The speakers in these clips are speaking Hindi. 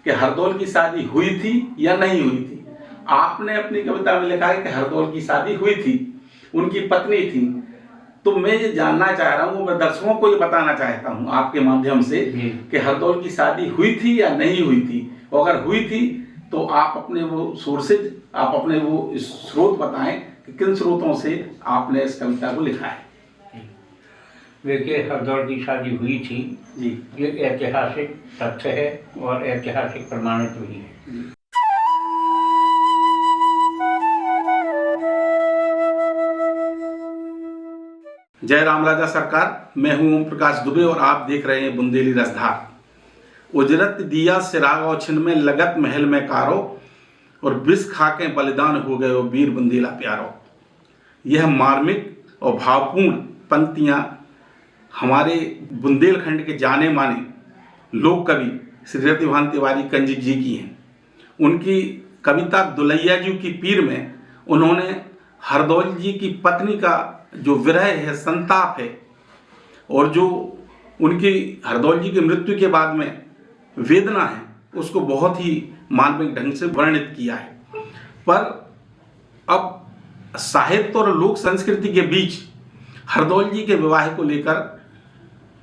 कि हरदौल की शादी हुई थी या नहीं हुई थी। आपने अपनी कविता में लिखा है कि हरदौल की शादी हुई थी, उनकी पत्नी थी। तो मैं ये जानना चाह रहा हूँ, मैं दर्शकों को ये बताना चाहता हूँ आपके माध्यम से कि हरदौल की शादी हुई थी या नहीं हुई थी। अगर हुई थी तो आप अपने वो सोर्सेज, आप अपने वो स्रोत बताएं कि किन स्रोतों से आपने इस कविता को लिखा है। देखिए, हरदौल की शादी हुई थी जी, ये ऐतिहासिक तथ्य है और ऐतिहासिक प्रमाणित भी है। जय राम राजा सरकार। मैं हूं ओम प्रकाश दुबे और आप देख रहे हैं बुंदेली रसधार। उजरत दिया सिराग और छिन में लगत महल में कारो, और विष खाके बलिदान हो गए वो वीर बुंदेला प्यारो। यह मार्मिक और भावपूर्ण पंक्तियां हमारे बुंदेलखंड के जाने माने लोक कवि श्री रतिभान तिवारी कंजिक जी की हैं। उनकी कविता दुलैया जी की पीर में उन्होंने हरदौल जी की पत्नी का जो विरह है, संताप है, और जो उनकी हरदौल जी की मृत्यु के बाद में वेदना है, उसको बहुत ही मार्मिक ढंग से वर्णित किया है। पर अब साहित्य और लोक संस्कृति के बीच हरदौल जी के विवाह को लेकर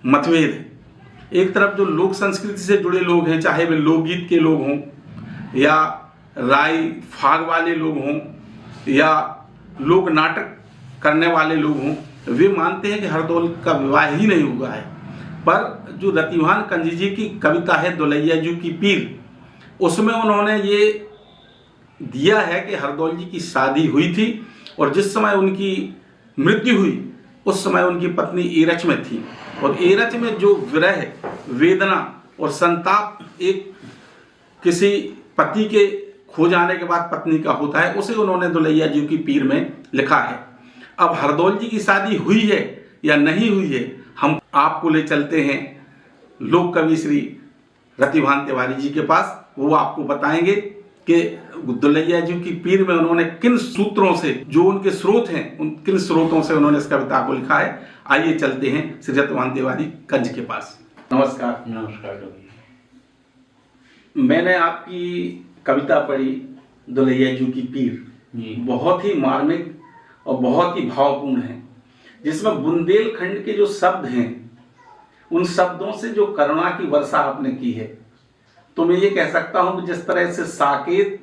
मतभेद है। एक तरफ जो लोक संस्कृति से जुड़े लोग हैं, चाहे वे लोकगीत के लोग हों या राय फाग वाले लोग हों या लोक नाटक करने वाले लोग हों, वे मानते हैं कि हरदौल का विवाह ही नहीं हुआ है। पर जो रतिभान कंजी जी की कविता है दुलैया जी की पीर, उसमें उन्होंने ये दिया है कि हरदौल जी की शादी हुई थी और जिस समय उनकी मृत्यु हुई उस समय उनकी पत्नी एरच में थी, और एरच में जो विरह, वेदना और संताप एक किसी पति के खो जाने के बाद पत्नी का होता है, उसे उन्होंने दुलैया जी की पीर में लिखा है। अब हरदौल जी की शादी हुई है या नहीं हुई है, हम आपको ले चलते हैं लोक कवि श्री रतिभान तिवारी जी के पास। वो आपको बताएंगे कि दुलैया जी की पीर में उन्होंने किन सूत्रों से, जो उनके स्रोत हैं, उन किन स्रोतों से उन्होंने इस कविता को लिखा है। आइए चलते हैं श्री रतिभान तिवारी कंज के पास। नमस्कार। नमस्कार। मैंने आपकी कविता पढ़ी दुलैया जी की पीर, बहुत ही मार्मिक और बहुत ही भावपूर्ण है, जिसमें बुंदेलखंड के जो शब्द हैं उन शब्दों से जो करुणा की वर्षा आपने की है। तो मैं ये कह सकता हूं कि जिस तरह से साकेत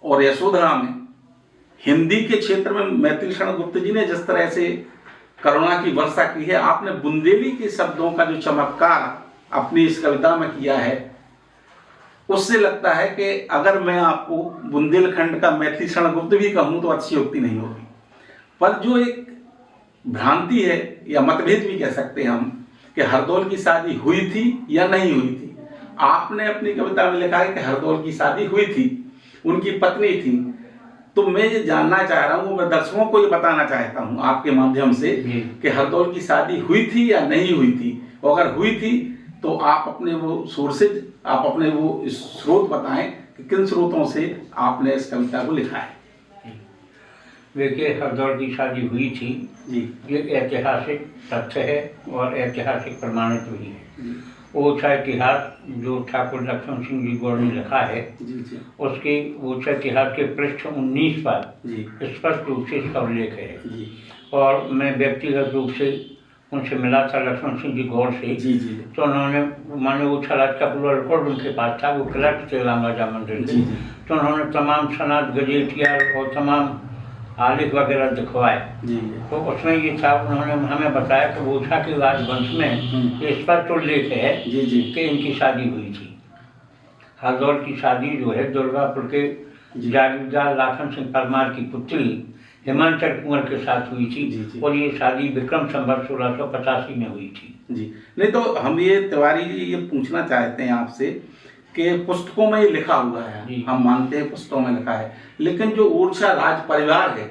और यशोधरा में हिंदी के क्षेत्र में मैथिली शरण गुप्त जी ने जिस तरह से करुणा की वर्षा की है, आपने बुंदेली के शब्दों का जो चमत्कार अपनी इस कविता में किया है, उससे लगता है कि अगर मैं आपको बुंदेलखंड का मैथिली शरण गुप्त भी कहूं तो अतिशयोक्ति नहीं होगी। पर जो एक भ्रांति है या मतभेद भी कह सकते हैं हम कि हरदौल की शादी हुई थी या नहीं हुई थी। आपने अपनी कविता में लिखा है कि हरदौल की शादी हुई थी, उनकी पत्नी थी। तो मैं ये जानना चाह रहा हूँ, मैं दर्शकों को ये बताना चाहता हूँ आपके माध्यम से कि हरदौल की शादी हुई थी या नहीं हुई थी। अगर हुई थी तो आप अपने वो सोर्सेज, आप अपने वो स्रोत बताएं कि किन स्रोतों से आपने इस कविता को लिखा है। देखिए, हरदौल की शादी हुई थी जी, ये ऐतिहासिक तथ्य है और ऐतिहासिक प्रमाणित भी है। ओछा इतिहास जो ठाकुर लक्ष्मण सिंह जी गौड़ ने लिखा है, जी, उसके ओछा इतिहास के पृष्ठ 19 पर स्पष्ट रूप से इसका उल्लेख है। जी, और मैं व्यक्तिगत रूप से उनसे मिला था, लक्ष्मण सिंह जी गौड़ से। जी, जी, तो उन्होंने, माने ओछा राज का पूरा रिकॉर्ड उनके पास था, वो क्लर्क थे राम राजा मंदिर के। तो उन्होंने तमाम सनद, गजेटिया और तमाम आलेख वगैरह दिखवाए। तो उसमें ये था, उन्होंने हमें बताया कि ओछा के राजवंश में ये स्पष्ट उल्लेख है कि इनकी शादी हुई थी। हरदौल की शादी जो है दुर्गापुर के जागीरदार लाखन सिंह परमार की पुत्री हिमांचल कुंवर के साथ हुई थी, और ये शादी विक्रम संवत 1685 में हुई थी। जी, नहीं तो हम ये तिवारी जी ये पूछना चाहते हैं आपसे कि पुस्तकों में ये लिखा हुआ है, हम मानते हैं पुस्तकों में लिखा है, लेकिन जो ओरछा राज परिवार है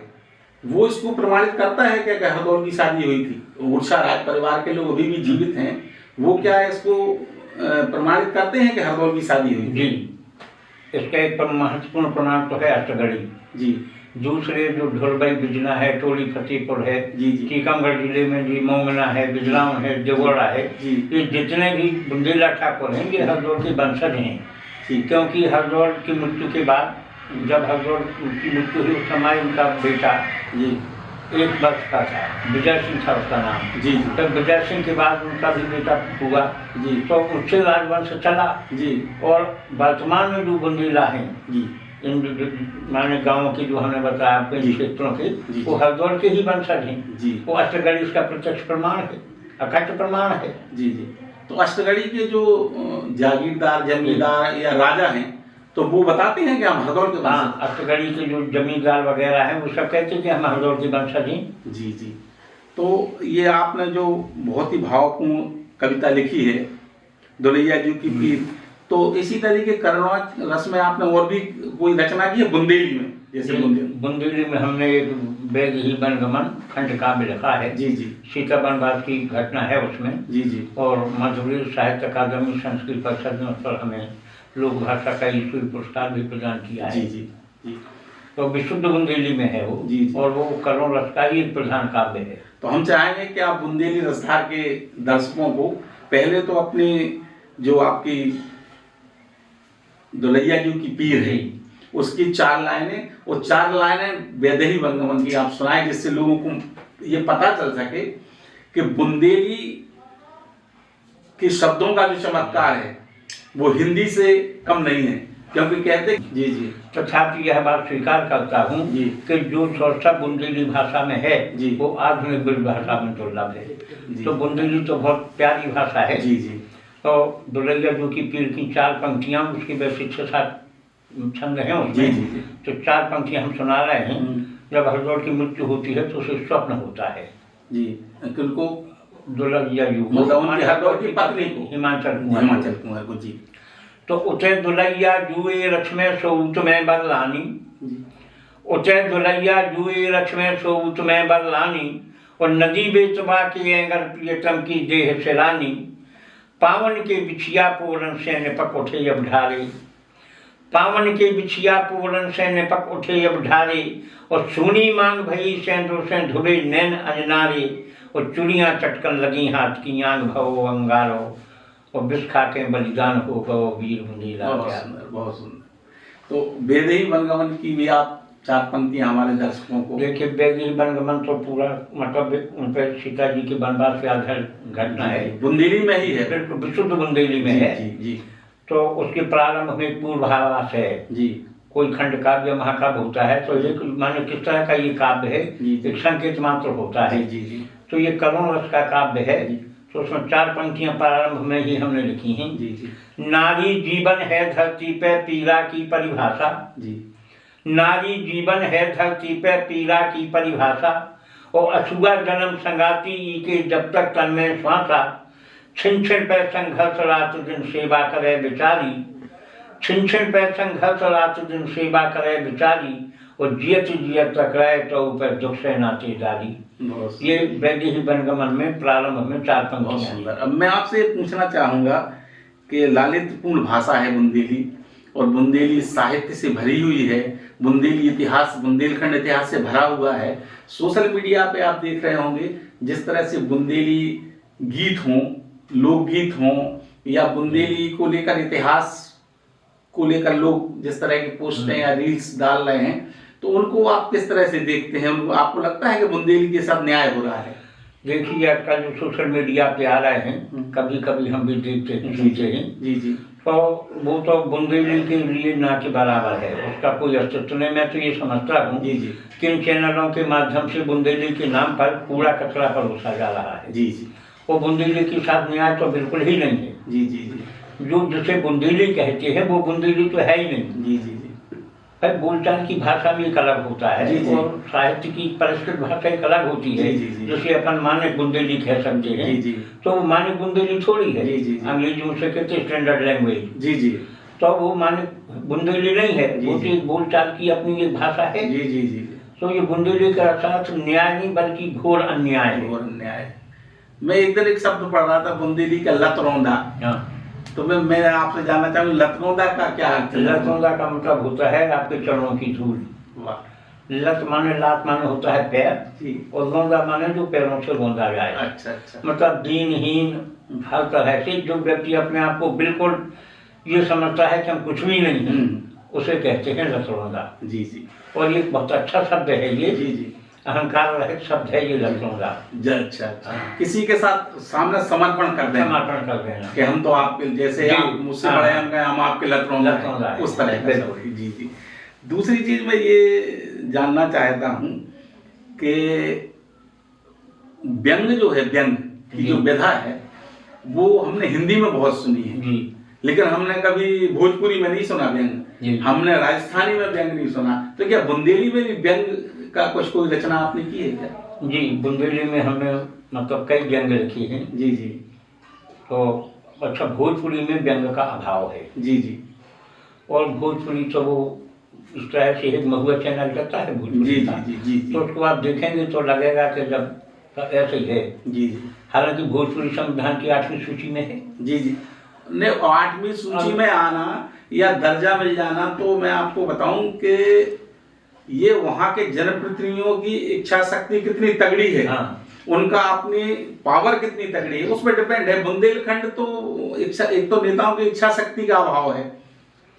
वो इसको प्रमाणित करता है क्या कि हरदौल की शादी हुई थी? ओरछा राज परिवार के लोग अभी भी जीवित हैं, वो क्या इसको प्रमाणित करते हैं कि हरदौल की शादी हुई? जी, इसका एक महत्वपूर्ण प्रमाण तो है अष्टगढ़ी। जी, दूसरे जो ढोलबाई बिजना है, टोली फतेहपुर है, जी जी टीकमगढ़ जिले में जी मोंगना है, बिजलाऊं है, देवगढ़ा है, जी ये जितने भी बुंदेला ठाकुर हैं ये हरदौल के वंशज हैं। ठीक क्योंकि हरदौल की मृत्यु के बाद, जब हरदौल की मृत्यु हुई उस समय उनका बेटा जी 1 वर्ष का था, विजय सिंह था उसका नाम। जी जी तब विजय सिंह के बाद उनका भी बेटा हुआ, जी तो उससे राजवंश चला। जी और वर्तमान में जो बुंदेला हैं, जी इन माने गाँव के जो हमने बताया आपके इन जी। क्षेत्रों के, जी। वो हरदौल के ही वंशज हैं। जी वो अष्टगढ़ी इसका प्रत्यक्ष प्रमाण है, अखंड प्रमाण है। जी जी तो अष्टगढ़ी के जो जागीरदार जमींदार या राजा हैं तो वो बताते हैं कि हम हरदौल के हाँ, वंशज अष्टगढ़ी के जो जमींदार वगैरह हैं वो सब कहते हैं कि हम हरदौल के वंशज हैं। हैं। जी जी तो ये आपने जो बहुत ही भावपूर्ण कविता लिखी है दुलैया जी की पीर, तो इसी तरीके कर्णवाच रस में आपने और भी कोई रचना की है बुंदेली में, जैसे बुंदेली में हमने एक बैग ही बनगमन खंड काव्य लिखा है। जी जी सीता वनवास की घटना है उसमें। जी जी और मधुर साहित्य अकादमी संस्कृत परिषद ने उस पर हमें लोक भाषा का ईश्वरी पुरस्कार भी प्रदान किया है। जी जी जी तो विशुद्ध बुंदेली में है वो। जी, जी। और वो करुण रस का ही एक प्रधान काव्य है। तो हम चाहेंगे कि आप बुंदेली रसधार के दर्शकों को पहले तो अपनी जो आपकी दुलैया जी की पीर है उसकी 4 लाइनें, वो 4 लाइनें वैदेही वंगमन की आप सुनाएं, जिससे लोगों को ये पता चल सके कि बुंदेली के शब्दों का जो चमत्कार है वो हिंदी से कम नहीं है। क्योंकि कहते जी जी तथापि यह बात स्वीकार करता हूँ जी। कि जो चर्चा बुंदेली भाषा में है जी। वो आधुनिक ब्रज भाषा में दुर्लभ है। जी। तो बुंदेली तो बहुत प्यारी भाषा है। जी जी तो दुलैया जो की पीर की 4 पंक्तियां, उसकी वैसे 6-7 छंद हैं उसमें। जी, जी, जी। तो 4 पंक्तियां हम सुना रहे हैं। हम्म। जब हरदौल की मृत्यु होती है तो उसे स्वप्न होता है। जी किनको दुलैया जी को, मतलब उनकी हरदौल की पत्नी को, हिमाचल कुंवर को। जी तो उते दुलैया जुए रक्ष में सोऊत में बरलानी, उते दुलैया जुए रक्ष में सोऊत में बरलानी, और नदी बेतबा के एंगर प्रियतम की देह सेलानी, पावन के बिछिया पूरन से निपक उठे अब ढारे, पावन के बिछिया पूरन से निपक उठे अब ढारे, और सुनी मांग भई सेंदो से धुबे नैन अजनारे, और चुड़ियाँ चटकन लगी हाथ की आंग भवो अंगारो, और विष खा के बलिदान हो गो वीर बुंदेला। बहुत सुंदर बहुत सुंदर। तो वैदेही वंगमन की भी आप 4 पंक्तियां हमारे दर्शकों को। देखिए वैदेही वंगमन तो पूरा मतलब उन पर सीता जी के वनवास पे आधारित घटना है, बुंदेली में ही है, बिल्कुल विशुद्ध बुंदेली में है। जी जी तो उसके प्रारंभ में पूर्वाभास है। जी कोई खंड काव्य महाकाव्य होता है तो एक माने किस तरह का ये काव्य है, जी, जी। एक संकेत मात्र होता है। जी जी तो ये करुण रस का काव्य है। जी। तो उसमें 4 पंक्तियां प्रारंभ में ही हमने लिखी हैं। जी जी नारी जीवन है धरती पे पीड़ा की परिभाषा, जी नारी जीवन है धरती पे पीड़ा की परिभाषा, और अछुआ जन्म संगाती के जब तक तन में श्वासा, छिन छिन पे संघर्ष रात दिन सेवा करे बेचारी, छिन छिन पे संघर्ष रात दिन सेवा करे बेचारी, और जियत जियत टकराए तो ऊपर दुख से नाते डाली। ये वैदेही वंगमन में प्रारंभ में 4 बहुत पंक्तियां। सुंदर। अब मैं आपसे पूछना चाहूंगा कि लालित्यपूर्ण भाषा है बुंदेली, और बुंदेली साहित्य से भरी हुई है, बुंदेली इतिहास, बुंदेलखंड इतिहास से भरा हुआ है। सोशल मीडिया पे आप देख रहे होंगे जिस तरह से बुंदेली गीत हों, लोकगीत हों, या बुंदेली को लेकर इतिहास को लेकर लोग जिस तरह की पोस्टें या रील्स डाल रहे हैं, तो उनको आप किस तरह से देखते हैं? उनको आपको लगता है कि बुंदेली के साथ न्याय हो रहा है? देखिए आजकल जो सोशल मीडिया पे आ रहे हैं, कभी कभी हम भी देखते हैं, सुनते हैं। जी जी तो वो तो बुंदेली के लिए ना के बराबर है, उसका कोई अस्तित्व नहीं। मैं तो ये समझता हूँ जी जी किन चैनलों के माध्यम से बुंदेली के नाम पर कूड़ा कचरा परोसा जा रहा है। जी जी वो बुंदेली के साथ न्याय तो बिल्कुल ही नहीं है। जी जी जी जो जिसे बुंदेली कहते हैं वो बुंदेली तो है ही नहीं। जी जी भाई बोलचाल की भाषा भी एक अलग होता है, जी, जी। और साहित्य की परिष्कृत भाषा एक अलग होती है। जी, जी, जी। जैसे अपन मानक बुंदेली कह सकते हैं, जी, जी। तो वो मानक बुंदेली थोड़ी है। जी, जी, जी। अंग्रेजी में से कहते हैं स्टैंडर्ड लैंग्वेज, जी जी तो वो मानक बुंदेली नहीं है। जी, वो जी। तो एक बोलचाल की अपनी एक भाषा है। जी जी जी तो ये बुंदेली का अर्थात न्याय नहीं बल्कि घोर अन्याय है। और न्याय। मैं एक दिन एक शब्द पढ़ रहा था बुंदेली का, लतरौंदा। हाँ। तो मैं आपसे जानना चाहूँ लतरौंदा का क्या अर्थ है? लतरौंदा का मतलब होता है आपके चरणों की धूल। वाह। लत माने लात माने होता है पैर जी। और लोंदा माने जो पैरों से लोंदा जाए। अच्छा अच्छा। मतलब दीनहीन हर तरह से जो व्यक्ति अपने आप को बिल्कुल ये समझता है कि हम कुछ भी नहीं है, उसे कहते हैं लतरोंदा। जी जी। और ये बहुत अच्छा शब्द है ये, जी जी। अहंकार रहित शब्द है ये लतरोंदा। अच्छा अच्छा। किसी के साथ सामने समर्पण कर देना, समर्पण कर देना कि हम तो आपके जैसे जी, आप मुझसे हाँ। बड़े हैं, हम आपके लतरोंदा हैं, उस तरह का सब है। जी जी। दूसरी चीज मैं ये जानना चाहता हूँ कि व्यंग जो है, व्यंग की जो विधा है वो हमने हिंदी में बहुत सुनी है जी, लेकिन हमने कभी भोजपुरी में नहीं सुना जी। व्यंग, हमने राजस्थानी में व्यंग नहीं सुना। तो क्या बुंदेली में भी व्यंग का कोई रचना आपने की है क्या? जी, बुंदेली में हमने मतलब कई व्यंग लिखी हैं। जी जी। तो अच्छा, भोजपुरी में व्यंग का अभाव है। जी जी। और भोजपुरी तो वो इस तरह से एक महुआ चैनल करता है जी भोजपुरी जी का, जी जी जी। तो उसको आप देखेंगे तो लगेगा कि जब ऐसे ही है। जी जी। हालांकि भोजपुरी संविधान की 8वीं सूची में है। जी जी। ने 8वीं सूची में आना या दर्जा मिल जाना, तो मैं आपको बताऊं कि ये वहां के जनप्रतिनिधियों की इच्छा शक्ति कितनी तगड़ी है, हाँ। उनका अपनी पावर कितनी तगड़ी है, उसमें डिपेंड है। बुंदेलखंड तो एक तो नेताओं की इच्छा शक्ति का अभाव है,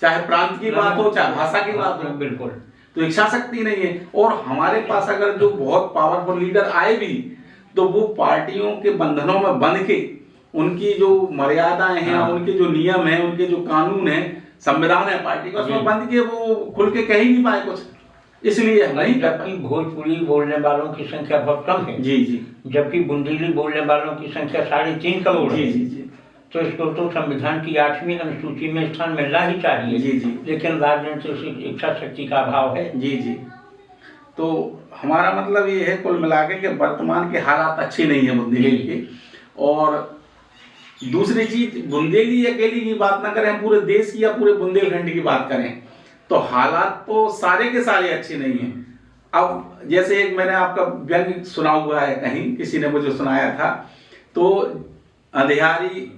चाहे प्रांत की बात हो चाहे भाषा की बात हो, बिल्कुल। तो इच्छा शक्ति नहीं है। और हमारे पास अगर जो बहुत पावरफुल लीडर आए भी तो वो पार्टियों के बंधनों में बंध के उनकी जो मर्यादाएं हैं, हाँ। उनके जो नियम हैं, उनके जो कानून है, संविधान है पार्टी का, उसमें बंध के वो खुल के कह ही नहीं पाए कुछ, इसलिए नहीं कर पाए। जबकि भोजपुरी बोलने वालों की संख्या बहुत कम है। जी जी। जबकि बुंदेली बोलने वालों की संख्या 3.5 करोड़ जी है। जी जी। तो इसको तो संविधान की 8वीं अनुसूची में स्थान मिलना ही चाहिए। जी जी। लेकिन राजनीतिक इच्छा शक्ति का अभाव है। जी जी। तो हमारा मतलब ये है कुल मिला के कि वर्तमान के हालात अच्छे नहीं है बुंदेली के। और दूसरी चीज, बुंदेली अकेली की बात ना करें, पूरे देश की या पूरे बुंदेलखंड की बात करें तो हालात तो सारे के सारे अच्छे नहीं हैं। अब जैसे एक मैंने आपका व्यंग सुना हुआ है, कहीं किसी ने मुझे सुनाया था, तो अंधियारी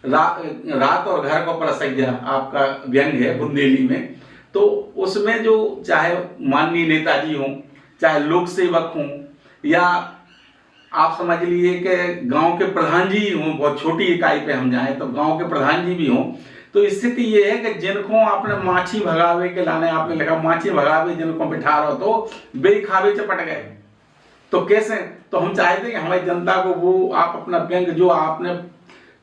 रात और घर को परसैया आपका व्यंग है बुंदेली में। तो उसमें जो चाहे माननीय नेताजी हों, चाहे लोक सेवक हों, या आप समझ लीजिए कि गांव के प्रधान जी हों, बहुत छोटी इकाई पे हम जाएं तो गांव के प्रधान जी भी हों, तो स्थिति ये है कि जिनको आपने माछी भगावे के लाने, आपने लिखा माछी भगावे जिनको बिठा रहो तो बे खावे चपट गए, तो कैसे? तो हम चाहते हैं हमारी जनता को वो आप अपना व्यंग जो आपने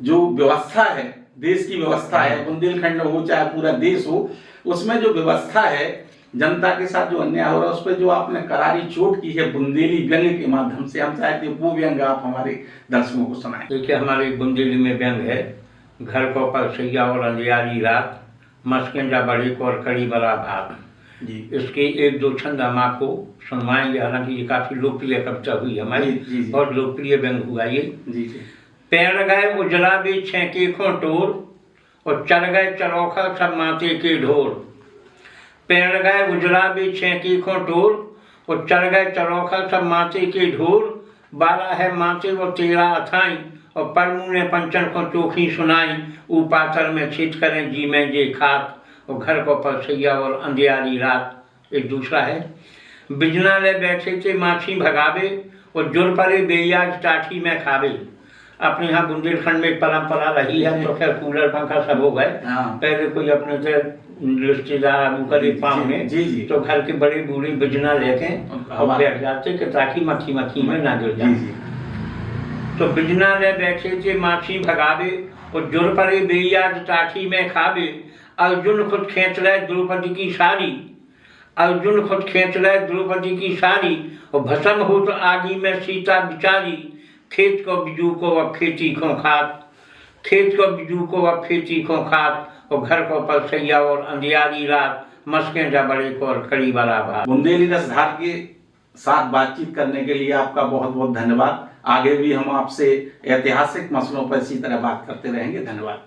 जो व्यवस्था है, देश की व्यवस्था है, बुंदेलखंड हो चाहे पूरा देश हो, उसमें जो व्यवस्था है, जनता के साथ जो अन्याय हो रहा है, उस पर जो आपने करारी चोट की है बुंदेली व्यंग के माध्यम से, हम चाहते हैं वो व्यंग आप हमारे दर्शकों को सुनाएं। देखिए, हमारे बुंदेली में व्यंग है, घर को परसैया और अंधियारी रात, मस्किंजा बड़ी को और कड़ी बड़ा भात। जी। इसके 1-2 छंद हम आपको सुनवाएंगे। हालांकि ये काफी लोकप्रिय कविता हुई हमारी, जी, जी। और लोकप्रिय व्यंग हुआ ये। जी जी। पैर गए उजला भी छेके खोटोर और चल गए चरौखा सब माथे के ढोर। पैर गए उजला भी छेकी खोटोर और चल गए चरौखा सब माथे के ढोर। 12 है माथे वो 13 अथाई और परमू ने पंचन को चोखी सुनाई। ऊपाथर में छिट करें जी में जे खात और घर को परसैया और अंधियारी रात। एक दूसरा है, बिजना ले बैठे थे माछी भगावे और जुर परे बेयाज टाठी में खावे। अपने यहाँ बुंदेलखंड में परंपरा रही है, तो खैर कूलर पंखा सब हो गए। पहले कोई अपने से रिश्तेदार आगू करे पाँव में, तो घर के बड़े बूढ़े बिजना लेके और बैठ जाते कि ताकि मक्खी मक्खी में ना गिर जाए। तो बिजना ले बैठे थे माछी भगावे और जुर परे बेयाज टाठी में खावे। अर्जुन खुद खींच रहे द्रौपदी की साड़ी, अर्जुन खुद खींच रहे द्रौपदी की साड़ी और भस्म हो तो आगी में सीता बिचारी। खेत को बिजू को अब खेती को खात, खेत को बिजू को अब खेती को खात और घर को परसैया और अंधियारी रात। मस्किंजा बड़े को और कड़ी वाला भात। बुंदेली रसधार के साथ बातचीत करने के लिए आपका बहुत बहुत धन्यवाद। आगे भी हम आपसे ऐतिहासिक मसलों पर इसी तरह बात करते रहेंगे। धन्यवाद।